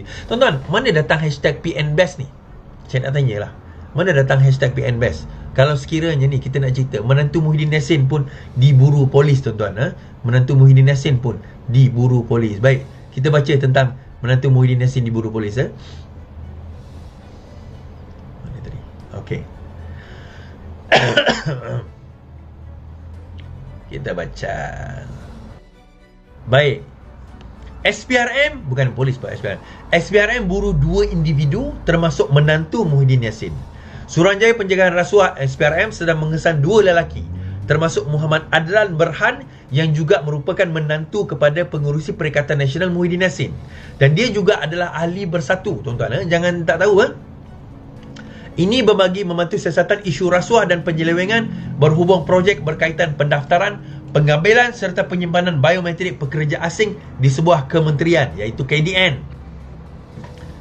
Tuan-tuan, mana datang hashtag PNBest ni? Saya nak tanya lah, mana datang hashtag PNBest? Kalau sekiranya ni kita nak cerita, menantu Muhyiddin Yassin pun diburu polis, tuan-tuan. Menantu Muhyiddin Yassin pun diburu polis. Baik, kita baca tentang menantu Muhyiddin Yassin diburu polis. Mana tadi? Okey. Kita baca. Baik. SPRM, bukan polis pak, SPRM buru 2 individu termasuk menantu Muhyiddin Yassin. Suruhanjaya Pencegahan Rasuah SPRM sedang mengesan 2 lelaki termasuk Muhammad Adlan Berhan yang juga merupakan menantu kepada pengerusi Perikatan Nasional Muhyiddin Yassin, dan dia juga adalah ahli bersatu, tuan-tuan. Jangan tak tahu. Ini berbagi membantu siasatan isu rasuah dan penyelewengan berhubung projek berkaitan pendaftaran, pengambilan serta penyimpanan biometrik pekerja asing di sebuah kementerian, iaitu KDN.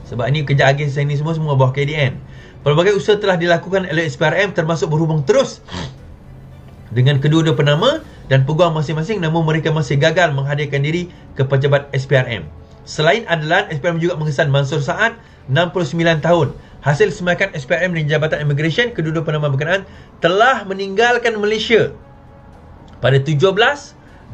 Sebab ini kerja agen ini semua bawah KDN. Pelbagai usaha telah dilakukan oleh SPRM termasuk berhubung terus dengan kedua-dua penama dan peguam masing-masing, namun mereka masih gagal menghadirkan diri ke pejabat SPRM. Selain Adlan, SPRM juga mengesan Mansur Saad, 69 tahun. Hasil semakan SPRM di Jabatan Immigration, kedua-dua penama berkenaan telah meninggalkan Malaysia pada 17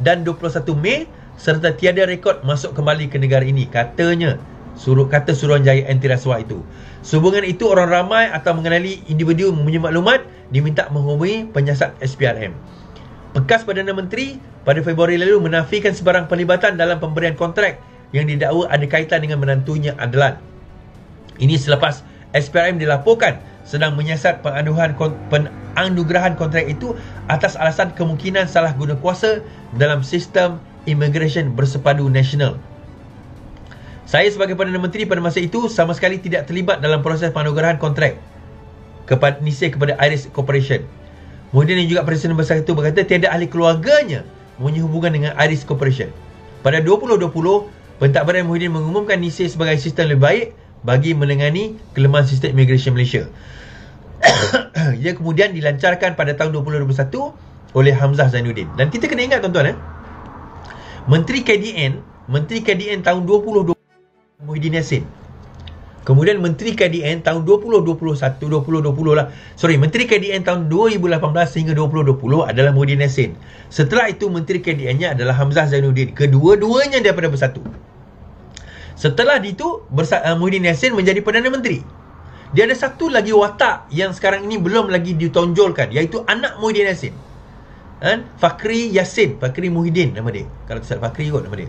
dan 21 Mei serta tiada rekod masuk kembali ke negara ini, katanya. Kata Suruhanjaya Anti Rasuah itu. Sehubungan itu, orang ramai atau mengenali individu mempunyai maklumat diminta menghubungi penyiasat SPRM. Bekas Perdana Menteri pada Februari lalu menafikan sebarang pelibatan dalam pemberian kontrak yang didakwa ada kaitan dengan menantunya Adlan. Ini selepas SPRM dilaporkan sedang menyiasat penganugerahan kontrak itu atas alasan kemungkinan salah guna kuasa dalam sistem immigration bersepadu nasional. Saya sebagai Perdana Menteri pada masa itu sama sekali tidak terlibat dalam proses penganugerahan kontrak kepada NISA kepada Iris Corporation. Muhyiddin yang juga Presiden Bersatu itu berkata tiada ahli keluarganya mempunyai hubungan dengan Iris Corporation. Pada 2020, Pentadbiran Muhyiddin mengumumkan NISA sebagai sistem lebih baik bagi menangani kelemahan sistem imigresen Malaysia. Ia kemudian dilancarkan pada tahun 2021 oleh Hamzah Zainuddin. Dan kita kena ingat, tuan-tuan, Menteri KDN tahun 2020 Muhyiddin Yassin. Kemudian Menteri KDN tahun 2020 lah. Menteri KDN tahun 2018 hingga 2020 adalah Muhyiddin Yassin. Setelah itu Menteri KDN-nya adalah Hamzah Zainuddin. Kedua-duanya daripada Bersatu. Setelah itu Muhyiddin Yassin menjadi Perdana Menteri. Dia ada satu lagi watak yang sekarang ini belum lagi ditonjolkan, iaitu anak Muhyiddin Yassin. Fakri Yassin, Fakri Muhyiddin nama dia. Kalau tak Fakri kot nama dia.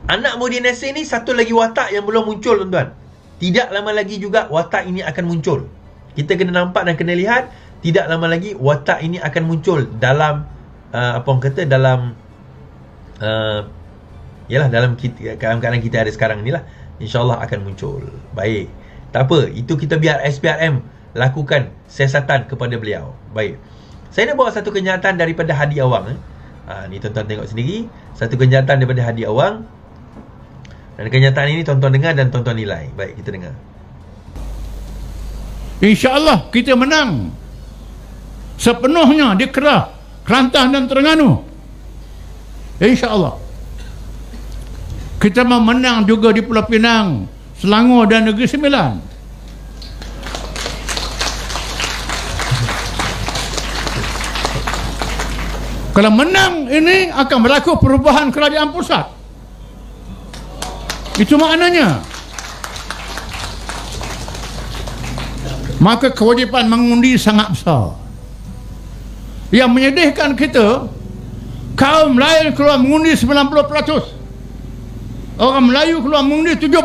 Anak Muhyiddin Yassin ni satu lagi watak yang belum muncul, tuan-tuan. Tidak lama lagi juga watak ini akan muncul. Kita kena nampak dan kena lihat, tidak lama lagi watak ini akan muncul dalam dalam keadaan kita ada sekarang ni lah. InsyaAllah akan muncul. Baik, tak apa, itu kita biar SPRM lakukan siasatan kepada beliau. Baik, saya nak bawa satu kenyataan daripada Hadi Awang. Ni tuan-tuan tengok sendiri, satu kenyataan daripada Hadi Awang. Dan kenyataan ini tuan-tuan dengar dan tuan-tuan nilai. Baik, kita dengar. InsyaAllah kita menang sepenuhnya di Kedah, Kelantan dan Terengganu. InsyaAllah. Kita mau menang juga di Pulau Pinang, Selangor dan Negeri Sembilan. Kalau menang ini akan berlaku perubahan kerajaan pusat. Itu maknanya. Maka kewajipan mengundi sangat besar. Yang menyedihkan kita, kaum lain keluar mengundi 90%. Orang Melayu keluar mengundi 70%.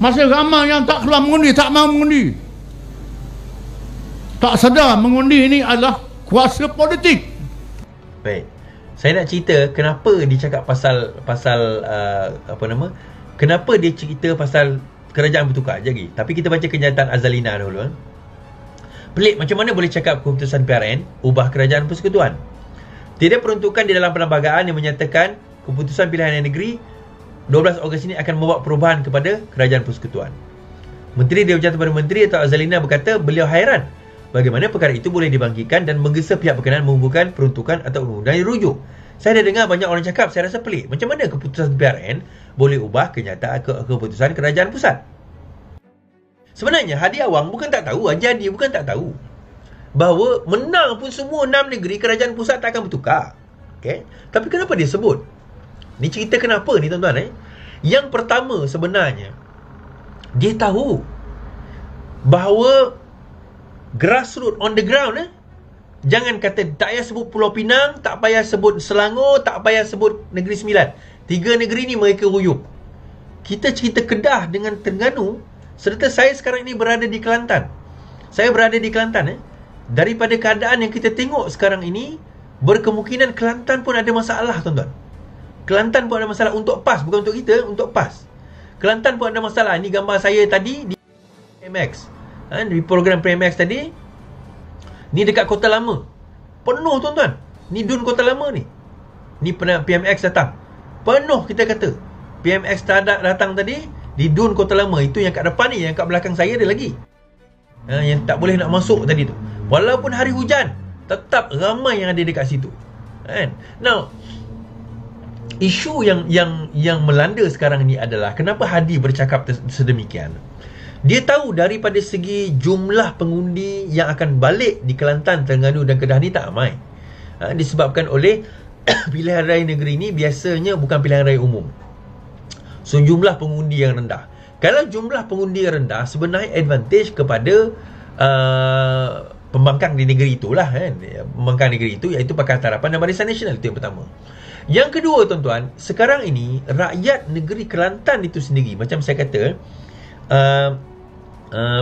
Masih ramai yang tak keluar mengundi, tak mahu mengundi. Tak sedar mengundi ini adalah kuasa politik. Baik. Saya nak cerita kenapa dia cakap pasal kenapa dia cerita pasal kerajaan bertukar lagi. Tapi kita baca kenyataan Azalina dulu. Pelik, macam mana boleh cakap keputusan PRN ubah kerajaan persekutuan? Tidak peruntukan di dalam perlembagaan yang menyatakan keputusan pilihan negeri 12 Ogos ini akan membawa perubahan kepada kerajaan persekutuan. Menteri Dia Perdana Menteri atau Azalina berkata beliau hairan bagaimana perkara itu boleh dibangkitkan dan menggesa pihak berkenaan menghubungkan peruntukan atau undang-undang rujuk. Saya dah dengar banyak orang cakap, saya rasa pelik. Macam mana keputusan PRN boleh ubah kenyataan keputusan kerajaan pusat. Sebenarnya Hadi Awang bukan tak tahu, jadi bukan tak tahu bahawa menang pun semua 6 negeri, kerajaan pusat tak akan bertukar. Okay? Tapi kenapa dia sebut? Ni cerita kenapa ni tuan-tuan Yang pertama sebenarnya, dia tahu bahawa grassroots on the ground jangan kata, tak payah sebut Pulau Pinang, tak payah sebut Selangor, tak payah sebut Negeri Sembilan. 3 negeri ni mereka ruyuk. Kita cerita Kedah dengan Terengganu, serta saya sekarang ini berada di Kelantan. Saya berada di Kelantan Daripada keadaan yang kita tengok sekarang ini, berkemungkinan Kelantan pun ada masalah tuan-tuan. Kelantan pun ada masalah untuk PAS, bukan untuk kita, untuk PAS. Kelantan pun ada masalah. Ini gambar saya tadi di PMX, di program PMX tadi. Ni dekat Kota Lama, penuh tuan-tuan. Ni Dun Kota Lama ni. Ni PMX datang, penuh kita kata. PMX datang tadi di Dun Kota Lama. Itu yang kat depan ni, yang kat belakang saya ada lagi. Yang tak boleh nak masuk tadi tu. Walaupun hari hujan, tetap ramai yang ada dekat situ. Now, isu yang melanda sekarang ni adalah kenapa Hadi bercakap sedemikian. Dia tahu daripada segi jumlah pengundi yang akan balik di Kelantan, Terengganu dan Kedah ni tak ramai. Disebabkan oleh pilihan raya negeri ni biasanya bukan pilihan raya umum. So jumlah pengundi yang rendah. Kalau jumlah pengundi yang rendah, sebenarnya advantage kepada pembangkang di negeri itulah pembangkang negeri itu, iaitu Pakatan Harapan dan Barisan Nasional. Itu yang pertama. Yang kedua tuan-tuan, sekarang ini rakyat negeri Kelantan itu sendiri, macam saya kata,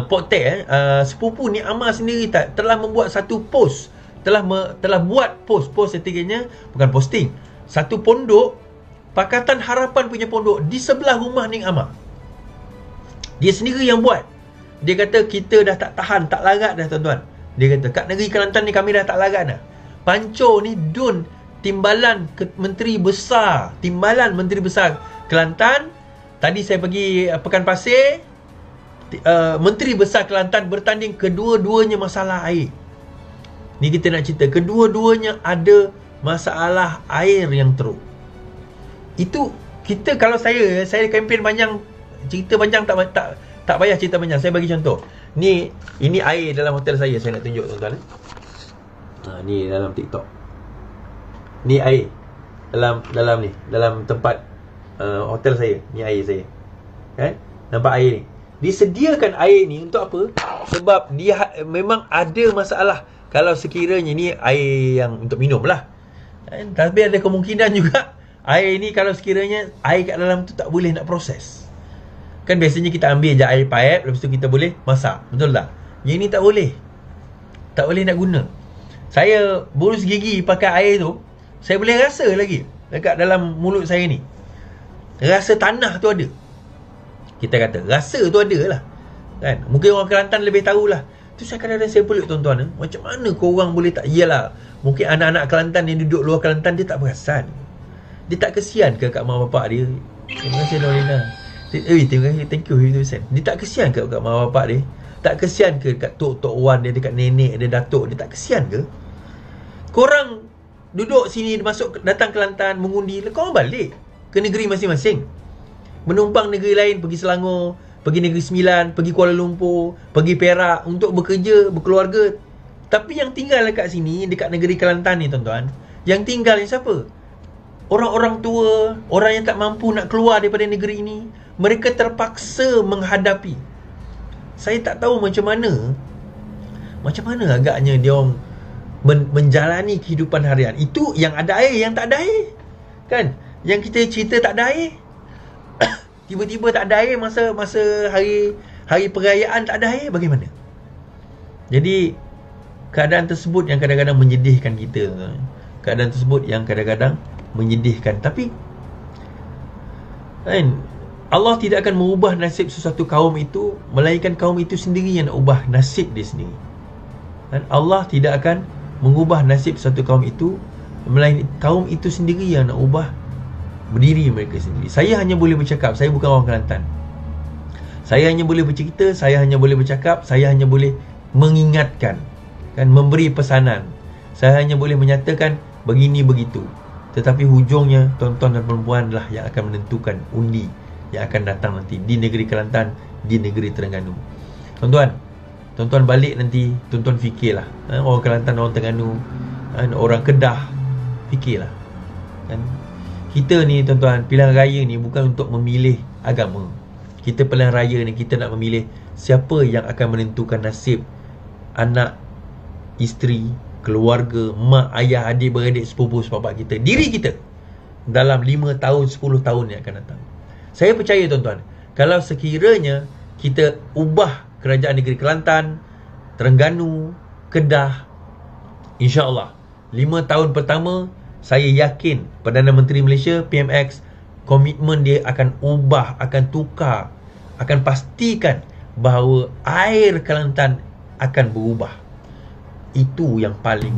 Pok Tek sepupu Nik Amar sendiri telah membuat satu post, telah buat post setiganya, bukan posting, satu pondok, Pakatan Harapan punya pondok di sebelah rumah Nik Amar. Dia sendiri yang buat. Dia kata kita dah tak tahan, tak larat dah tuan-tuan. Dia kata kat negeri Kelantan ni kami dah tak larat dah. Panco ni Dun Timbalan Menteri Besar Kelantan. Tadi saya pergi Pekan Pasir, Menteri Besar Kelantan bertanding, kedua-duanya masalah air. Ni kita nak cerita, kedua-duanya ada masalah air yang teruk. Itu kita, kalau saya kempen panjang, cerita panjang, tak payah cerita panjang. Saya bagi contoh. Ini air dalam hotel saya nak tunjuk tuan-tuan. Ni dalam TikTok. Ni air dalam tempat hotel saya. Ni air saya. Kan? Nampak air ni. Disediakan air ni untuk apa? Sebab dia memang ada masalah. Kalau sekiranya ni air yang untuk minum lah, tapi ada kemungkinan juga air ni kalau sekiranya air kat dalam tu tak boleh nak proses. Kan biasanya kita ambil je air pipe, lepas tu kita boleh masak, betul tak? Yang ni tak boleh. Tak boleh nak guna. Saya boros gigi pakai air tu, saya boleh rasa lagi dekat dalam mulut saya ni, rasa tanah tu ada. Kita kata rasa tu ada lah, kan? Mungkin orang Kelantan lebih tahulah. Tu saya kadang-kadang saya peluk tuan-tuan, macam mana korang boleh tak? Iyalah, mungkin anak-anak Kelantan yang duduk luar Kelantan, dia tak perasan. Dia tak kesian ke kat mak bapak dia? Terima kasih Norina. Terima kasih, thank you 50%. Dia tak kesian ke kat mak bapak dia? Tak kesian ke kat Tok Wan dia, dekat nenek dia, datuk dia? Tak kesian ke? Korang duduk sini, datang Kelantan, mengundi, korang balik ke negeri masing-masing, menumpang negeri lain, pergi Selangor, pergi Negeri Sembilan, pergi Kuala Lumpur, pergi Perak untuk bekerja, berkeluarga. Tapi yang tinggal dekat sini, dekat negeri Kelantan ni tuan-tuan, yang tinggal ni siapa? Orang-orang tua, orang yang tak mampu nak keluar daripada negeri ini. Mereka terpaksa menghadapi. Saya tak tahu macam mana agaknya dia orang menjalani kehidupan harian. Itu yang ada air, yang tak ada air, kan? Yang kita cerita tak ada air, tiba-tiba tak ada air masa hari perayaan, tak ada air, bagaimana? Jadi keadaan tersebut yang kadang-kadang menyedihkan kita. Keadaan tersebut yang kadang-kadang menyedihkan. Tapi kan, Allah tidak akan mengubah nasib sesuatu kaum itu, melainkan kaum itu sendiri yang nak ubah nasib dia sendiri. Dan Allah tidak akan mengubah nasib sesuatu kaum itu, melainkan kaum itu sendiri yang nak ubah berdiri mereka sendiri. Saya hanya boleh bercakap, saya bukan orang Kelantan. Saya hanya boleh bercerita, saya hanya boleh bercakap, saya hanya boleh mengingatkan, kan, memberi pesanan. Saya hanya boleh menyatakan begini begitu. Tetapi hujungnya tuan-tuan dan perempuan lah yang akan menentukan undi yang akan datang nanti di negeri Kelantan, di negeri Terengganu. Tuan-tuan balik nanti, tuan-tuan fikirlah, orang Kelantan, orang Terengganu, orang Kedah, fikirlah, kan? Kita ni tuan-tuan, pilihan raya ni bukan untuk memilih agama. Kita pilihan raya ni, kita nak memilih siapa yang akan menentukan nasib anak, isteri, keluarga, mak, ayah, adik, beradik, sepupu, sepapak kita, diri kita dalam 5 tahun, 10 tahun yang akan datang. Saya percaya tuan-tuan, kalau sekiranya kita ubah kerajaan negeri Kelantan, Terengganu, Kedah, insya-Allah 5 tahun pertama, saya yakin Perdana Menteri Malaysia PMX, komitmen dia akan ubah, akan tukar, akan pastikan bahawa air Kelantan akan berubah. Itu yang paling